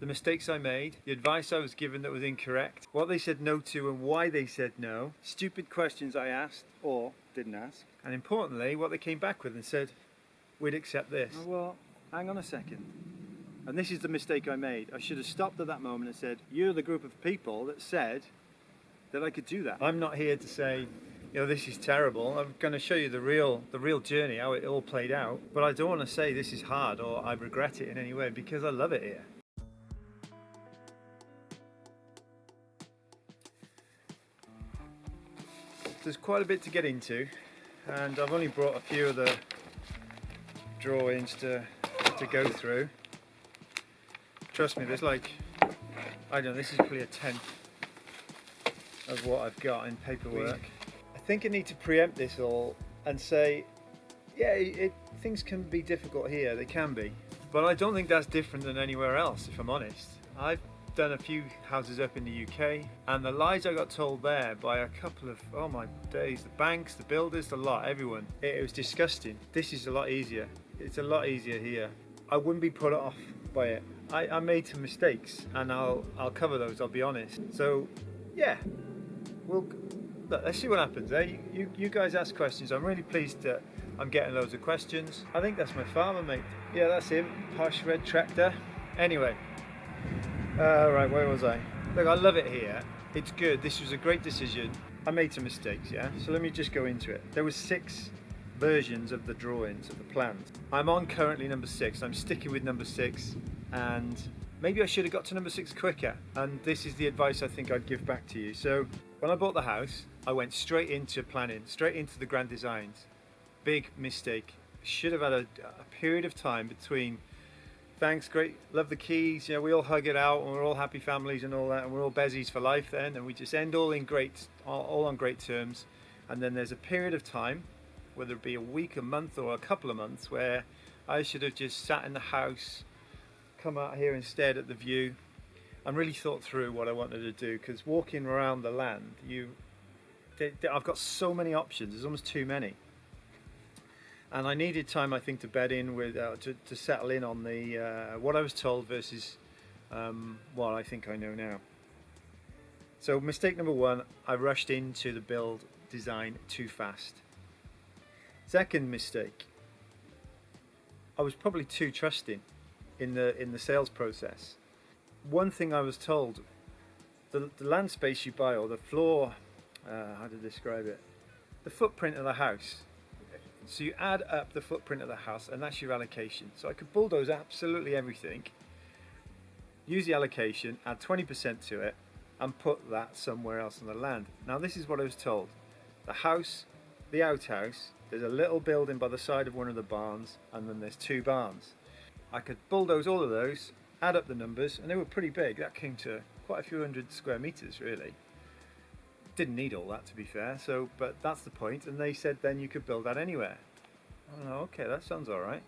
the mistakes I made, the advice I was given that was incorrect, what they said no to and why they said no, stupid questions I asked or didn't ask, and importantly, what they came back with and said, we'd accept this. Oh, well, hang on a second. And this is the mistake I made. I should have stopped at that moment and said, you're the group of people that said that I could do that. I'm not here to say, you know, this is terrible. I'm going to show you the real journey, how it all played out. But I don't want to say this is hard or I regret it in any way, because I love it here. There's quite a bit to get into, and I've only brought a few of the drawings to go through. Trust me, there's like, I don't know, this is probably a tenth of what I've got in paperwork. I think I need to preempt this all and say, yeah, things can be difficult here, they can be. But I don't think that's different than anywhere else, if I'm honest. I've done a few houses up in the UK, and the lies I got told there by a couple of, oh my days, the banks, the builders, the lot, everyone. It was disgusting. This is a lot easier. It's a lot easier here. I wouldn't be put off by it. I made some mistakes, and I'll cover those, I'll be honest. So yeah, look, let's see what happens. You guys ask questions. I'm really pleased that I'm getting loads of questions. I think that's my farmer mate. Yeah, that's him. Posh red tractor. Anyway, right, where was I? Look, I love it here. It's good. This was a great decision. I made some mistakes, yeah? So let me just go into it. There was 6 versions of the drawings, of the plans. I'm on currently number 6. I'm sticking with number 6, and maybe I should have got to number 6 quicker. And this is the advice I think I'd give back to you. So when I bought the house, I went straight into planning, straight into the grand designs. Big mistake. Should have had a period of time between thanks, great, love the keys, you know, we all hug it out and we're all happy families and all that, and we're all bezies for life then, and we just end all on great terms. And then there's a period of time, whether it be a week, a month, or a couple of months, where I should have just sat in the house, come out here and stared at the view and really thought through what I wanted to do, because walking around the land, I've got so many options, there's almost too many. And I needed time, I think, to bed in with, to settle in on the what I was told versus what I think I know now. So mistake number 1, I rushed into the build design too fast. Second mistake, I was probably too trusting in the sales process. One thing I was told, the land space you buy, or the floor, how to describe it, the footprint of the house. So you add up the footprint of the house, and that's your allocation. So I could bulldoze absolutely everything, use the allocation, add 20% to it, and put that somewhere else on the land. Now this is what I was told. The house, the outhouse, there's a little building by the side of one of the barns, and then there's 2 barns. I could bulldoze all of those, add up the numbers, and they were pretty big. That came to quite a few hundred square meters, really. Didn't need all that, to be fair, so, but that's the point. And they said then you could build that anywhere. Oh, okay, that sounds all right.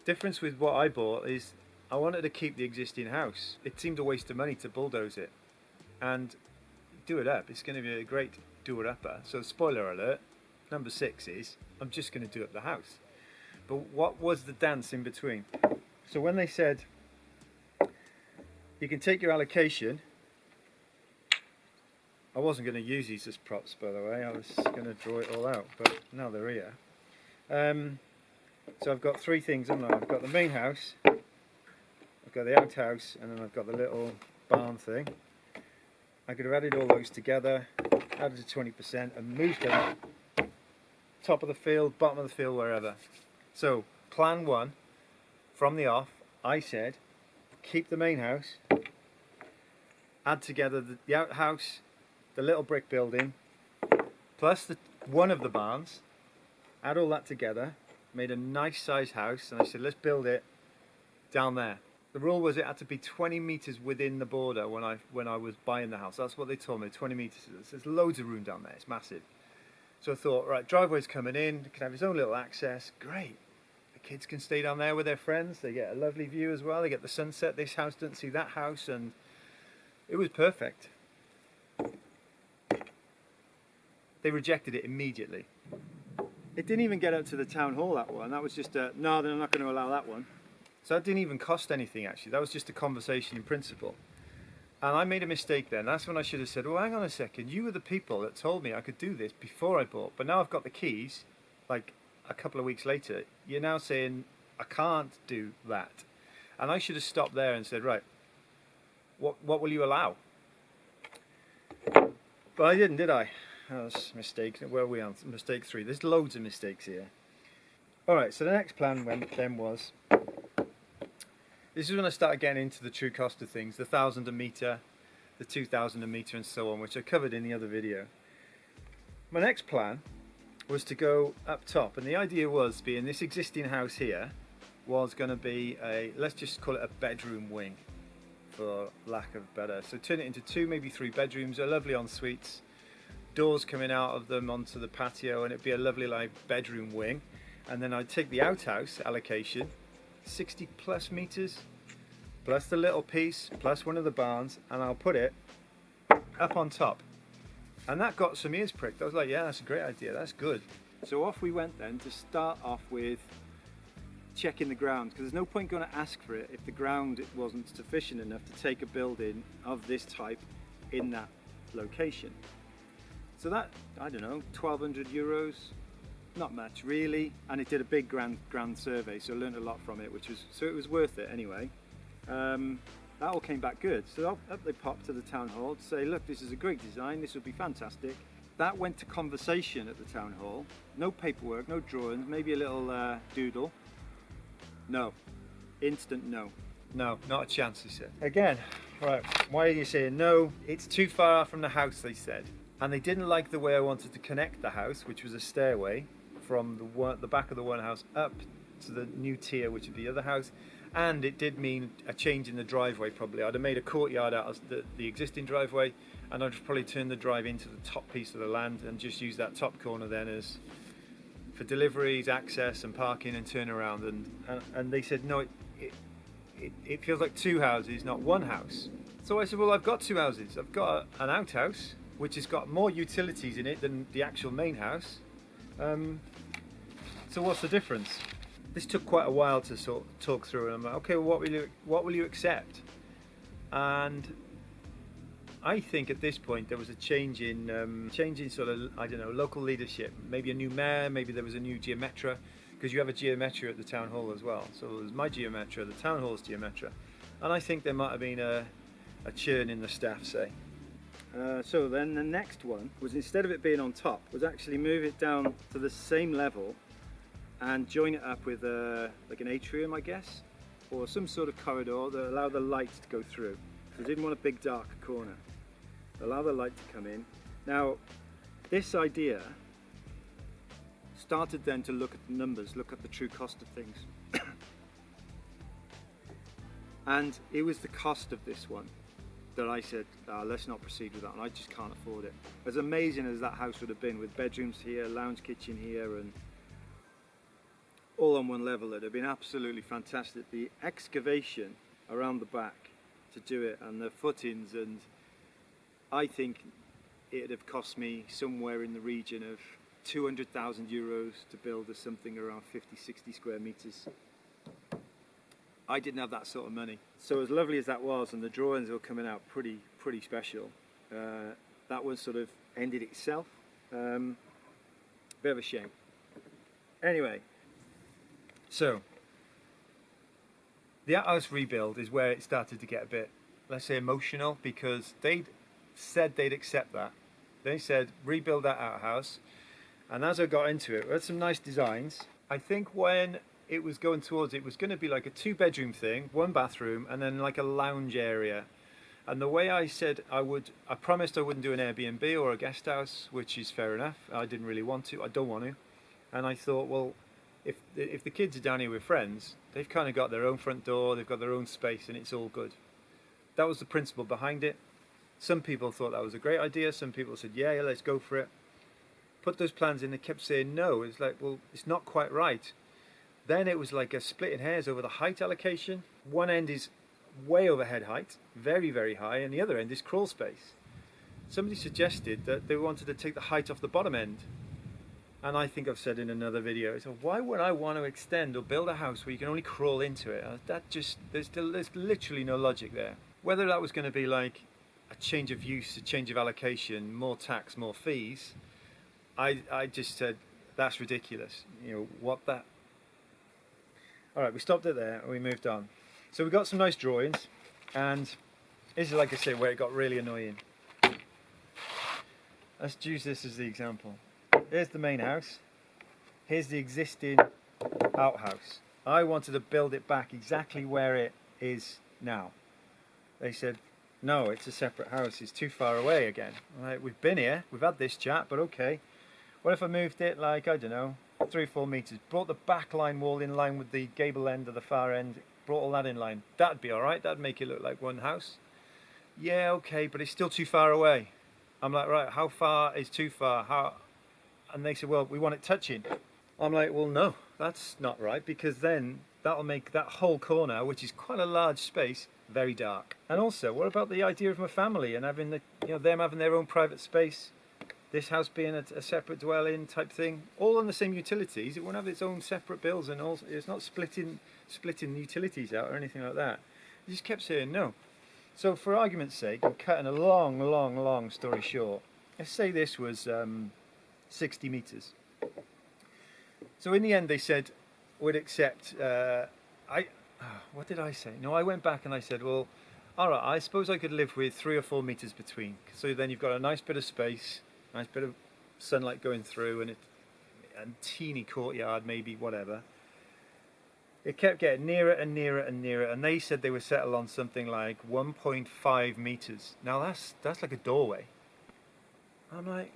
Difference with what I bought is I wanted to keep the existing house. It seemed a waste of money to bulldoze it and do it up. It's going to be a great do-it-upper. So spoiler alert, number 6 is I'm just going to do up the house. But what was the dance in between? So when they said you can take your allocation, I wasn't going to use these as props, by the way. I was going to draw it all out, but now they're here. So I've got 3 things, haven't I? I've got the main house, I've got the outhouse, and then I've got the little barn thing. I could have added all those together, added to 20%, and moved them top of the field, bottom of the field, wherever. So plan 1, from the off, I said keep the main house, add together the outhouse, the little brick building, plus one of the barns, add all that together, made a nice size house, and I said let's build it down there. The rule was it had to be 20 meters within the border when I was buying the house. That's what they told me, 20 meters. There's loads of room down there, it's massive. So I thought, right, driveway's coming in, it can have its own little access, great. The kids can stay down there with their friends, they get a lovely view as well, they get the sunset, this house doesn't see that house, and it was perfect. They rejected it immediately. It didn't even get up to the town hall, that one. That was just no, they're not going to allow that one. So that didn't even cost anything actually, that was just a conversation in principle. And I made a mistake then. That's when I should have said, well, hang on a second, you were the people that told me I could do this before I bought, but now I've got the keys, like a couple of weeks later, you're now saying I can't do that. And I should have stopped there and said, right, what will you allow? But I didn't, did I? That was a mistake. Where are we on? Mistake 3. There's loads of mistakes here. Alright, so the next plan then was, this is when I started getting into the true cost of things, the 1,000 a metre, the 2,000 a metre and so on, which I covered in the other video. My next plan was to go up top, and the idea was, being this existing house here was going to be a, let's just call it a bedroom wing, for lack of better. So turn it into 2, maybe 3 bedrooms, a lovely en-suites, doors coming out of them onto the patio, and it'd be a lovely like bedroom wing. And then I'd take the outhouse allocation, 60 plus meters, plus the little piece, plus one of the barns, and I'll put it up on top. And that got some ears pricked. I was like, yeah, that's a great idea, that's good. So off we went then to start off with checking the ground, because there's no point going to ask for it if the ground wasn't sufficient enough to take a building of this type in that location. So that, I don't know, 1,200 euros, not much really, and it did a big grand survey, so I learned a lot from it, so it was worth it anyway. That all came back good, so up they popped to the town hall to say, look, this is a great design, this would be fantastic. That went to conversation at the town hall, no paperwork, no drawings, maybe a little doodle. No, instant no. No, not a chance, they said. Again, right, why are you saying no? It's too far from the house, they said. And they didn't like the way I wanted to connect the house, which was a stairway from the back of the one house up to the new tier, which would be the other house. And it did mean a change in the driveway probably. I'd have made a courtyard out of the existing driveway, and I'd probably turn the drive into the top piece of the land and just use that top corner then as for deliveries, access and parking and turnaround. And they said, no, it feels like 2 houses, not 1 house. So I said, well, I've got 2 houses. I've got an outhouse, which has got more utilities in it than the actual main house. So what's the difference? This took quite a while to sort of talk through, and I'm like, okay, well, what will you accept? And I think at this point there was a change in sort of, I don't know, local leadership. Maybe a new mayor, maybe there was a new geometra, because you have a geometra at the town hall as well. So there's my geometra, the town hall's geometra, and I think there might have been a churn in the staff, say. So then the next one was, instead of it being on top, was actually move it down to the same level and join it up with like an atrium, I guess, or some sort of corridor that allow the light to go through. So I didn't want a big dark corner. Allow the light to come in. Now, this idea started then to look at the numbers, look at the true cost of things. And it was the cost of this one that I said, let's not proceed with that, and I just can't afford it. As amazing as that house would have been, with bedrooms here, lounge kitchen here, and all on one level, it'd have been absolutely fantastic. The excavation around the back to do it, and the footings, and I think it'd have cost me somewhere in the region of 200,000 euros to build something around 50-60 square meters. I didn't have that sort of money. So as lovely as that was, and the drawings were coming out pretty special, that one sort of ended itself. Bit of a shame. Anyway, so the outhouse rebuild is where it started to get a bit, let's say, emotional, because they'd said they'd accept that. They said rebuild that outhouse, and as I got into it, we had some nice designs. I think when it was going towards, it was going to be like a 2-bedroom thing, 1 bathroom, and then like a lounge area. And the way I said I promised I wouldn't do an Airbnb or a guest house, which is fair enough. I didn't really want to, I don't want to. And I thought, well, if the kids are down here with friends, they've kind of got their own front door, they've got their own space, and it's all good. That was the principle behind it. Some people thought that was a great idea, some people said, yeah, let's go for it. Put those plans in, they kept saying no. It's like, well, it's not quite right. Then it was like a splitting hairs over the height allocation. One end is way over head height, very, very high, and the other end is crawl space. Somebody suggested that they wanted to take the height off the bottom end. and I think I've said in another video, so why would I want to extend or build a house where you can only crawl into it? There's literally no logic there. Whether that was going to be like a change of use, a change of allocation, more tax, more fees, I just said, that's ridiculous. You know, what that... All right, we stopped it there and we moved on. So we got some nice drawings, and this is, like I say, where it got really annoying. Let's use this as the example. Here's the main house. Here's the existing outhouse. I wanted to build it back exactly where it is now. They said, no, it's a separate house. It's too far away again. Right, we've been here. We've had this chat, but okay. What if I moved it like, I don't know, 3 or 4 meters? Brought the back line wall in line with the gable end of the far end. Brought all that in line. That'd be all right. That'd make it look like one house. Yeah, okay, but it's still too far away. I'm like, right, how far is too far? How? And they said, well, we want it touching. I'm like, well, no, that's not right, because then that'll make that whole corner, which is quite a large space, very dark. And also, what about the idea of my family and having the, you know, them having their own private space, this house being a separate dwelling type thing, all on the same utilities? It won't have its own separate bills, and also it's not splitting the utilities out or anything like that. They just kept saying no. So for argument's sake, I'm cutting a long story short. Let's say this was 60 meters. So in the end, they said we'd accept. What did I say? No, I went back and I said, well, all right, I suppose I could live with 3 or 4 meters between. So then you've got a nice bit of space, nice bit of sunlight going through, and a teeny courtyard, maybe, whatever. It kept getting nearer and nearer and nearer, and they said they would settle on something like 1.5 meters. Now that's like a doorway. I'm like,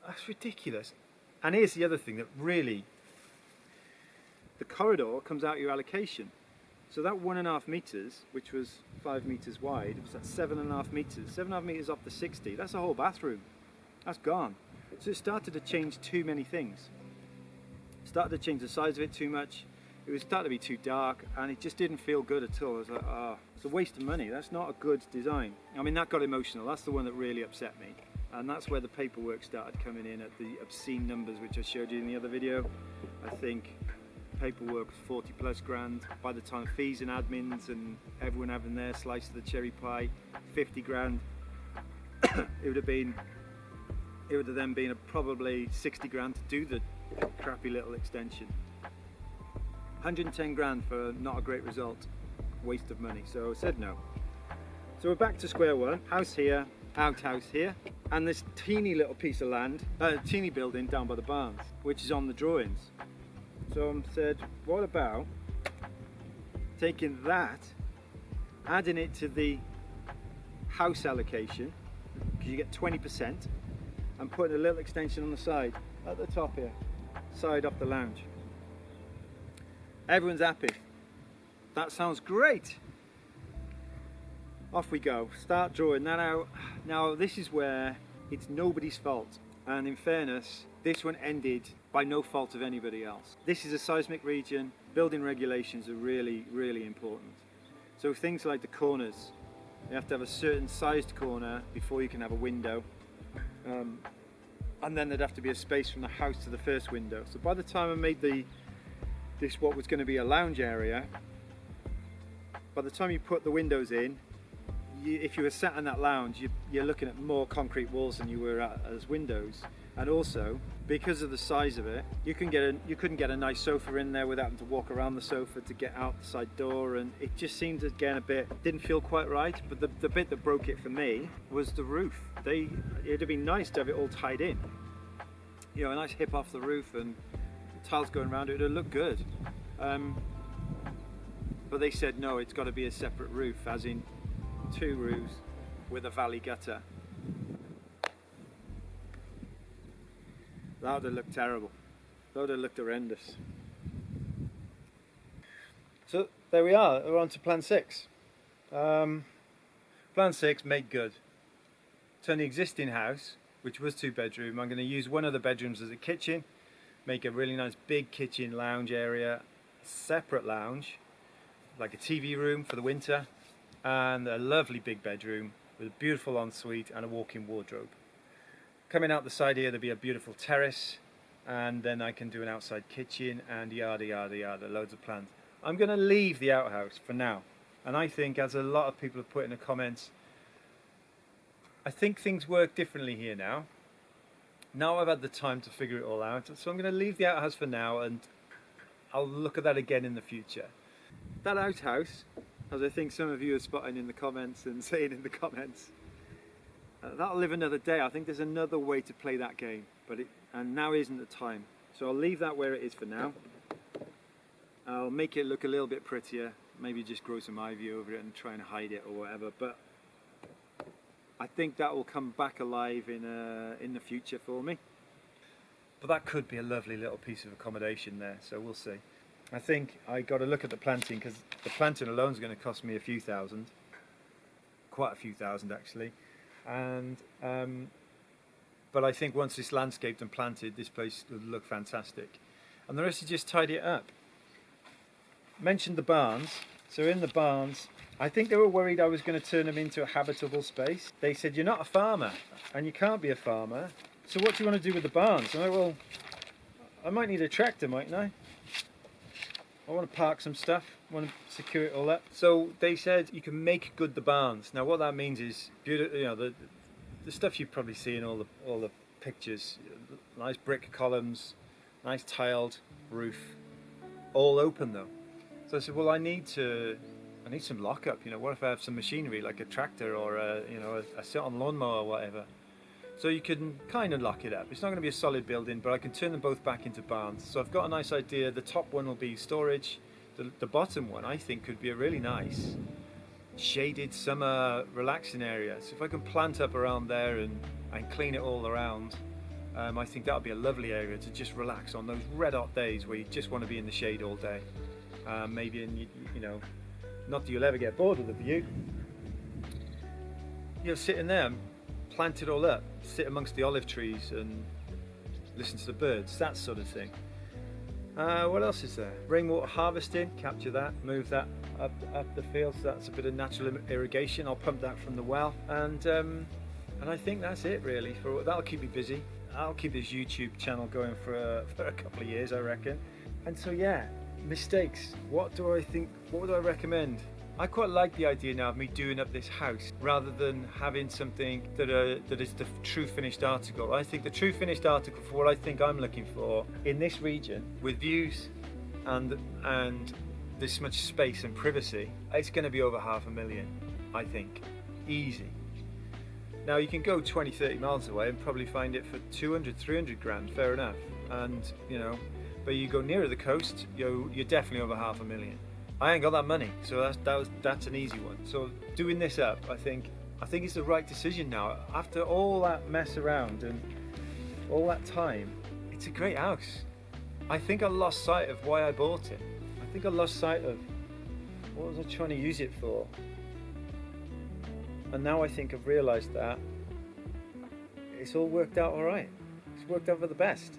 that's ridiculous. And here's the other thing that really, the corridor comes out of your allocation. So that 1.5 meters, which was 5 meters wide, it was at 7.5 meters. 7.5 meters off the 60. That's a whole bathroom. That's gone. So it started to change too many things. It started to change the size of it too much. It was starting to be too dark, and it just didn't feel good at all. I was like, oh, it's a waste of money. That's not a good design. I mean, that got emotional. That's the one that really upset me. And that's where the paperwork started coming in at the obscene numbers, which I showed you in the other video. I think paperwork was 40 plus grand. By the time fees and admins and everyone having their slice of the cherry pie, 50 grand. It would have then been probably 60 grand to do the crappy little extension. 110 grand for not a great result, waste of money. So I said no. So we're back to square one. House here, outhouse here, and this teeny little piece of land, teeny building down by the barns, which is on the drawings. So I said, what about taking that, adding it to the house allocation, because you get 20%, and putting a little extension on the side, at the top here, side off the lounge. Everyone's happy. That sounds great. Off we go. Start drawing that out. Now this is where it's nobody's fault. And in fairness, this one ended by no fault of anybody else. This is a seismic region. Building regulations are really, really important. So things like the corners. You have to have a certain sized corner before you can have a window. And then there'd have to be a space from the house to the first window. So by the time I made this what was going to be a lounge area, by the time you put the windows in, if you were sat in that lounge, you're looking at more concrete walls than you were at as windows. And also, because of the size of it, you couldn't get a nice sofa in there without having to walk around the sofa to get out the side door, and it just seemed again didn't feel quite right. But the bit that broke it for me was the roof. It'd have been nice to have it all tied in, you know, a nice hip off the roof and tiles going around it. It'd look good. But they said no, it's got to be a separate roof, as in 2 roofs with a valley gutter. That would have looked terrible. That would have looked horrendous. So there we are, we're on to plan 6. Plan 6, make good. Turn the existing house, which was 2 bedroom, I'm going to use one of the bedrooms as a kitchen, make a really nice big kitchen lounge area, separate lounge, like a TV room for the winter, and a lovely big bedroom with a beautiful ensuite and a walk-in wardrobe. Coming out the side here, there'll be a beautiful terrace, and then I can do an outside kitchen and yada yada yada, loads of plans. I'm going to leave the outhouse for now, and I think, as a lot of people have put in the comments, I think things work differently here now. Now I've had the time to figure it all out, so I'm going to leave the outhouse for now, and I'll look at that again in the future. That outhouse, as I think some of you are spotting in the comments and saying in the comments, that'll live another day. I think there's another way to play that game, and now isn't the time. So I'll leave that where it is for now. I'll make it look a little bit prettier, maybe just grow some ivy over it and try and hide it or whatever, but I think that will come back alive in the future for me. But that could be a lovely little piece of accommodation there, so we'll see. I think I got to look at the planting, because the planting alone is going to cost me a few thousand, quite a few thousand actually. And but I think once it's landscaped and planted, this place will look fantastic. And the rest is just tidy it up. Mentioned the barns. So in the barns, I think they were worried I was going to turn them into a habitable space. They said, you're not a farmer and you can't be a farmer, so what do you want to do with the barns? I'm like, well, I might need a tractor, mightn't I? I want to park some stuff, I want to secure it all up. So they said you can make good the barns. Now what that means is, beautiful, you know, the stuff you probably see in all the pictures, nice brick columns, nice tiled roof, all open though. So I said, well, I need some lockup. You know, what if I have some machinery like a tractor or a sit-on lawnmower or whatever? So you can kind of lock it up. It's not going to be a solid building, but I can turn them both back into barns. So I've got a nice idea. The top one will be storage. The bottom one, I think, could be a really nice shaded summer relaxing area. So if I can plant up around there and clean it all around, I think that would be a lovely area to just relax on those red hot days where you just want to be in the shade all day. Maybe not that you'll ever get bored of the view. You're sitting there, plant it all up, sit amongst the olive trees and listen to the birds, that sort of thing. What else is there? Rainwater harvesting, capture that, move that up the field, so that's a bit of natural irrigation. I'll pump that from the well, and I think that's it really. That'll keep me busy. I'll keep this YouTube channel going for a couple of years, I reckon. And so yeah, mistakes. What do I think? What would I recommend? I quite like the idea now of me doing up this house rather than having something that is the true finished article. I think the true finished article for what I think I'm looking for in this region, with views and this much space and privacy, it's going to be over $500,000, I think, easy. Now you can go 20-30 miles away and probably find it for 200-300 grand, fair enough, and but you go nearer the coast, you're definitely over $500,000. I ain't got that money, so that's an easy one. So doing this up, I think it's the right decision now. After all that mess around and all that time, it's a great house. I think I lost sight of why I bought it. I think I lost sight of what was I trying to use it for. And now I think I've realised that it's all worked out all right. It's worked out for the best.